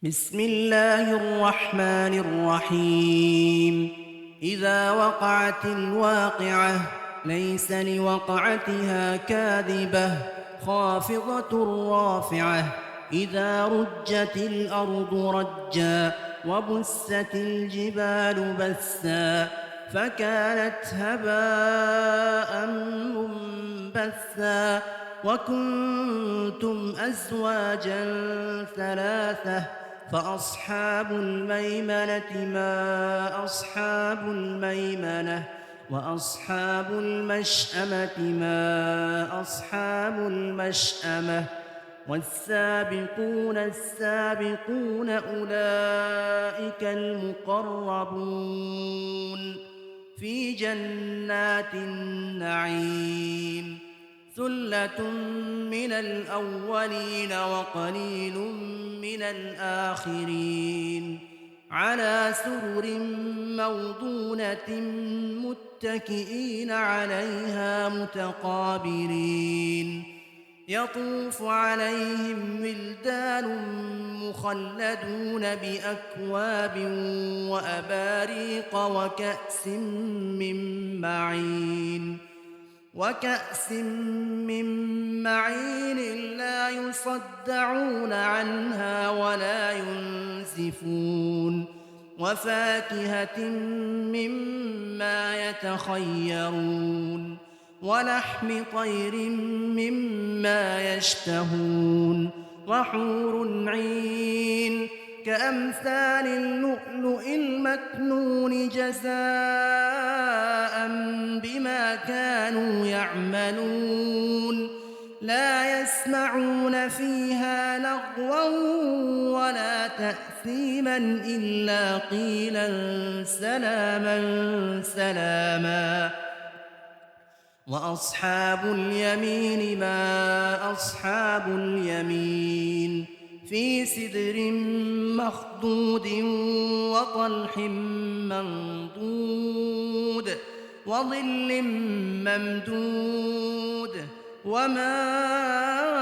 بسم الله الرحمن الرحيم. إذا وقعت الواقعة ليس لوقعتها كاذبة خافضة رافعة. إذا رجت الأرض رجا وبست الجبال بسا فكانت هباء منبثا وكنتم أزواجا ثلاثة فأصحاب الميمنة ما أصحاب الميمنة وأصحاب المشأمة ما أصحاب المشأمة والسابقون السابقون أولئك المقربون في جنات النعيم. ثلة من الأولين وقليل من الآخرين. على سرر موضونة متكئين عليها متقابلين. يطوف عليهم ولدان مخلدون بأكواب وأباريق وكأس من معين لا يصدعون عنها ولا ينزفون. وفاكهة مما يتخيرون ولحم طير مما يشتهون وحور عين كأمثال اللؤلؤ المكنون جزاء بما كانوا يعملون. لا يسمعون فيها لغوا ولا تأثيما إلا قيلا سلاما سلاما. وأصحاب اليمين ما أصحاب اليمين. في سدر مخضود وطلح منضود وظل ممدود وماء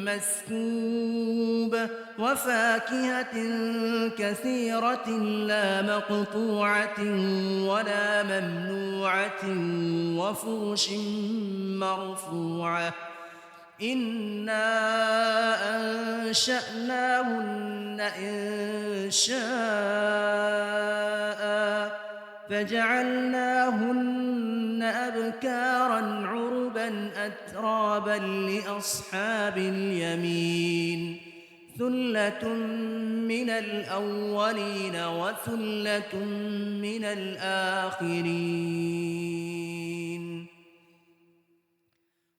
مسكوب وفاكهة كثيرة لا مقطوعة ولا ممنوعة وفرش مرفوعة. إنا أنشأناهن إنشاء فجعلناهن أبكارا عربا أترابا لأصحاب اليمين. ثلة من الأولين وثلة من الآخرين.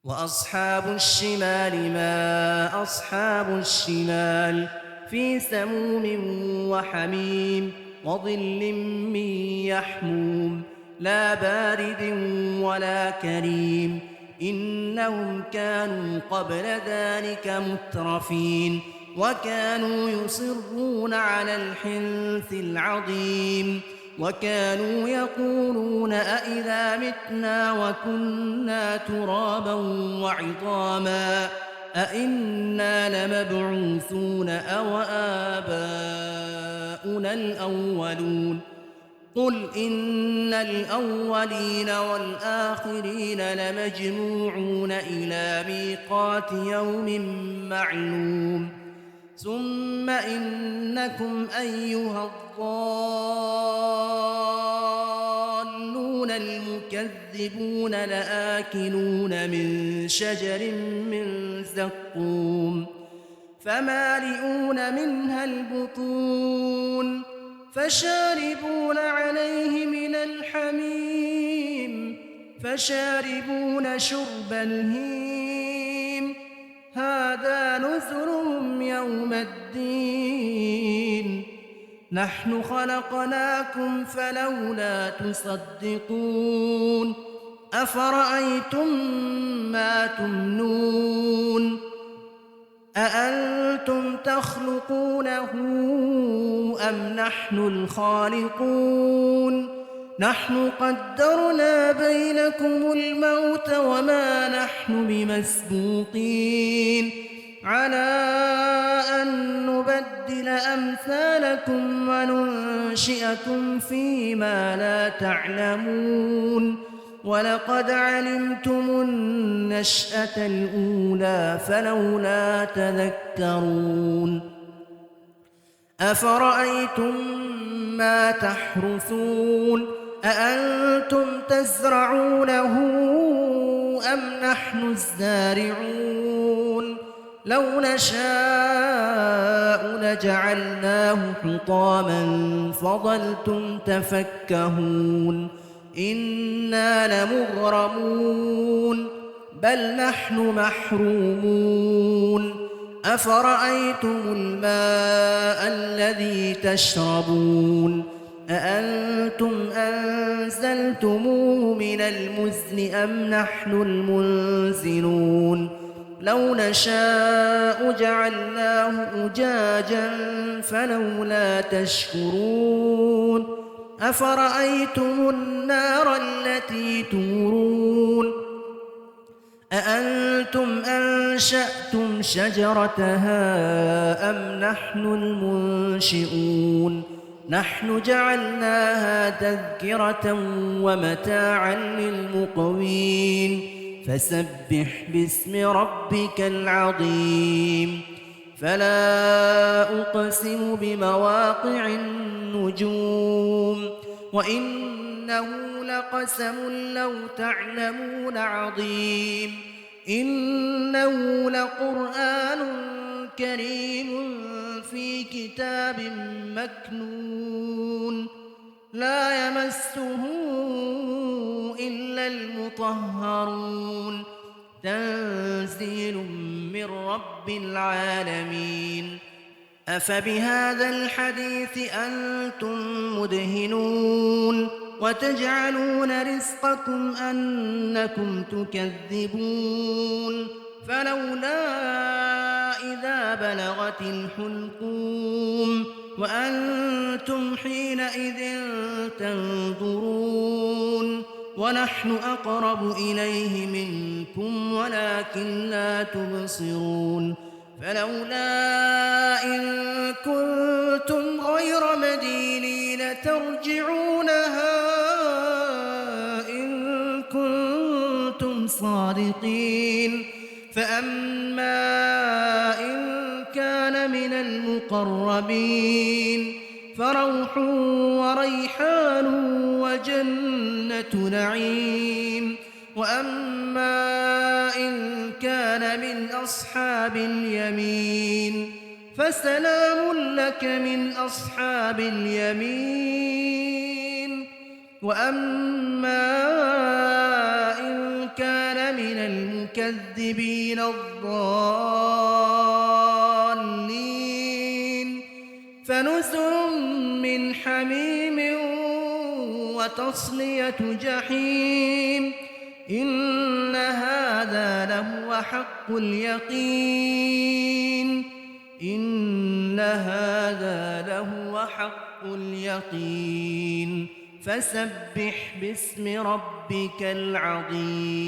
وأصحاب الشمال ما أصحاب الشمال. في سموم وحميم وظل من يحموم لا بارد ولا كريم. إنهم كانوا قبل ذلك مترفين وكانوا يصرون على الحنث العظيم وكانوا يقولون أإذا متنا وكنا ترابا وعظاما أإنا لمبعوثون أو آباؤنا الأولون. قل إن الأولين والآخرين لمجموعون إلى ميقات يوم معلوم. ثم إنكم أيها الضالون المكذبون لآكلون من شجر من زقوم فمالئون منها البطون فشاربون عليه من الحميم فشاربون شرب الهيم. هذا نزلهم يوم الدين. نحن خلقناكم فلولا تصدقون. أفرأيتم ما تمنون أأنتم تخلقونه أم نحن الخالقون. نحن قدرنا بينكم الموت وما نحن بمسبوقين على أن نبدل أمثالكم وننشئكم فيما لا تعلمون ولقد علمتم النشأة الأولى فلولا تذكرون أفرأيتم ما تحرثون أأنتم تزرعونه أم نحن الزارعون لو نشاء لجعلناه حطاما فظلتم تفكهون إنا لمغرمون بل نحن محرومون أفرأيتم الماء الذي تشربون أأنتم أنزلتموه من المزن أم نحن المنزلون لو نشاء جعلناه أجاجا فلولا تشكرون أفرأيتم النار التي تورون أأنتم أنشأتم شجرتها أم نحن المنشئون نحن جعلناها تذكرة ومتاعا للمقوين فسبح باسم ربك العظيم فلا أقسم بمواقع النجوم وإنه لقسم لو تعلمون عظيم إنه لقرآن كريم في كتاب مكنون لا يمسه إلا المطهرون تنزيل من رب العالمين أفبهذا الحديث أنتم مدهنون وتجعلون رزقكم أنكم تكذبون فلولا إذا بلغت الحلقوم وأنتم حينئذ تنظرون ونحن أقرب إليه منكم ولكن لا تبصرون فلولا إن كنتم غير مدينين ترجعونها إن كنتم صادقين فأما إن كان من المقربين فروح وريحان وجنة نعيم وأما إن كان من أصحاب اليمين فسلام لك من أصحاب اليمين وأما إن كان من المكذبين الضالين فنزل من حميم وتصلية جحيم إن هذا لهو حق اليقين إن هذا لهو حق اليقين فسبح باسم ربك العظيم